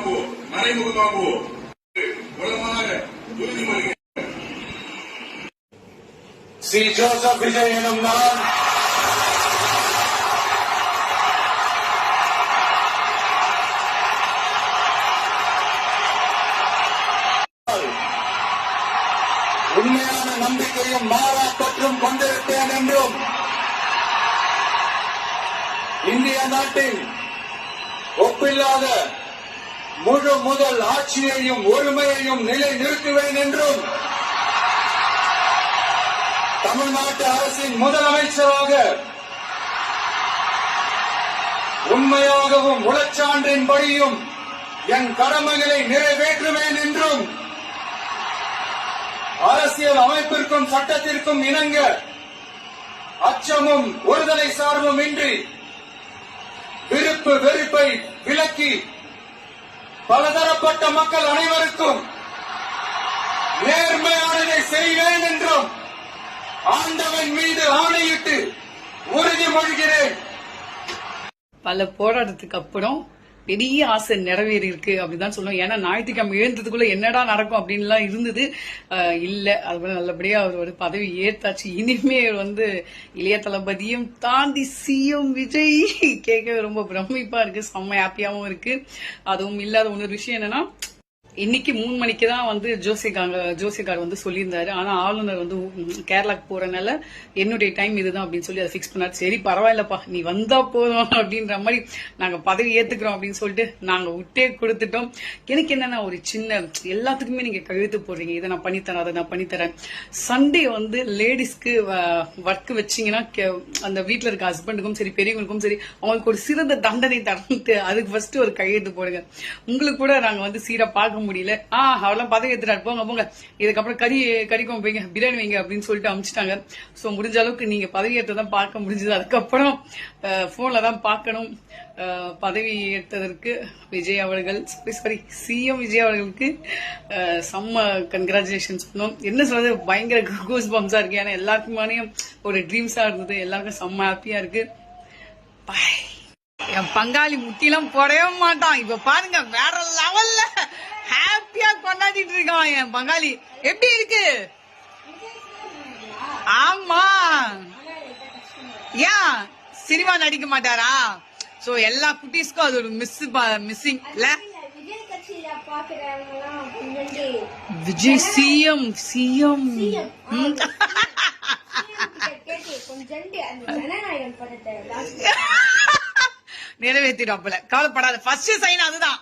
மறைமுகமாகவோ மூலமாக உறுதிமொழி ஸ்ரீ ஜோசப் விஜய் எனும் நான் உண்மையான நம்பிக்கையும் மாறாப்பற்றும் கொண்டிருப்பேன் என்றும் இந்திய நாட்டின் ஒப்பில்லாத முழு முதல் ஆட்சியையும் ஒருமையையும் நிலை நிறுத்துவேன் என்றும் தமிழ்நாட்டு அரசின் முதலமைச்சராக உண்மையாகவும் உளச்சான்றின்படியும் என் கடமைகளை நிறைவேற்றுவேன் என்றும் அரசியல் அமைப்பிற்கும் சட்டத்திற்கும் இணங்க அச்சமும் ஒருதலை சார்பும் இன்றி விருப்பு வெறுப்பை விலக்கி பலதரப்பட்ட மக்கள் அனைவருக்கும் நேர்மையானதை செய்வேன் என்றும் ஆண்டவன் மீது ஆணையிட்டு உறுதிமொழிகிறேன். பல போராட்டத்துக்கு அப்புறம் பெரிய ஆசை நிறைவேறி இருக்கு அப்படிதான் சொல்லுவோம். ஏன்னா ஞாயிற்றுக்கிழமை எழுந்ததுக்குள்ள என்னடா நடக்கும் அப்படின்லாம் இருந்தது. இல்ல அது நல்லபடியா அவரோட பதவி ஏத்தாச்சு. இனிமே இளைய தளபதியும் தாண்டி சிஎம் விஜய் கேட்கவே ரொம்ப பிரமிப்பா இருக்கு. செம்ம ஹாப்பியாவும் இருக்கு. அதுவும் இல்லாத இன்னொரு விஷயம் என்னன்னா, இன்னைக்கு 3 மணிக்கு தான் ஜோசிகார் சொல்லியிருந்தாரு. ஆனா ஆளுநர் கேரளாக்கு போறதுனால என்னுடைய டைம் இதுதான் அப்படின்னு சொல்லி அதை பிக்ஸ் பண்ணாரு. சரி பரவாயில்லப்பா, நீ வந்தா போதும் அப்படின்ற மாதிரி நாங்க பதவி ஏத்துக்கிறோம் அப்படின்னு சொல்லிட்டு நாங்க விட்டே கொடுத்துட்டோம். எனக்கு என்னன்னா, ஒரு சின்ன எல்லாத்துக்குமே நீங்க கழுத்து போடுறீங்க, இதை நான் பண்ணித்தரேன் அதை நான் பண்ணித்தரேன். சண்டே லேடிஸ்க்கு ஒர்க் வச்சீங்கன்னா அந்த வீட்டுல இருக்க ஹஸ்பண்டுக்கும் சரி பெரியவங்களுக்கும் சரி அவங்களுக்கு ஒரு சிறந்த தண்டனை தரட்டு அதுக்கு ஃபர்ஸ்ட் ஒரு கையெழுத்து போடுங்க. உங்களுக்கு கூட நாங்க சீரா பார்க்க முடியல. அவெல்லாம் பதவி ஏத்துறாரு, போங்க போங்க, இதுக்கப்புறம் கறிக்கும் போய்ங்க, பிரியாணி வைங்க அப்படின்னு சொல்லிட்டு அனுப்பிச்சிட்டாங்க. சோ முடிஞ்ச அளவுக்கு நீங்க பதவி ஏற்றதான் பார்க்க முடிஞ்சது. அதுக்கப்புறம் போன்ல தான் பார்க்கணும். பதவி ஏற்றதற்கு விஜய் அவர்கள் சிஎம் விஜய் அவர்களுக்கு செம்ம கங்க்ராச்சுலேஷன்ஸ் பண்ணோம். என்ன சொல்றது, பயங்கர கூஸ் பம்ஸா இருக்கு. ஏன்னா எல்லாருக்குமானையும் ஒரு ட்ரீம்ஸா இருந்தது. எல்லாருக்கும் செம்ம ஹாப்பியா இருக்கு. பாய். என் பங்காளி முட்டிலாம் போடவே மாட்டான். இப்ப பாருங்க, வேற லெவல்ல ஹாப்பியா கொண்டாடிட்டு இருக்கான் என் பங்காளி. எப்படி இருக்கு? ஆமா, ஏன் சினிமா நடிக்க மாட்டாரா? சோ எல்லா குட்டீஸ்க்கும் அது ஒரு மிஸ்ஸிங் இல்ல. விஜய் சிஎம் நிறைவேற்றிடும். கவலைப்படாத, ஃபர்ஸ்ட் சைன் அதுதான்.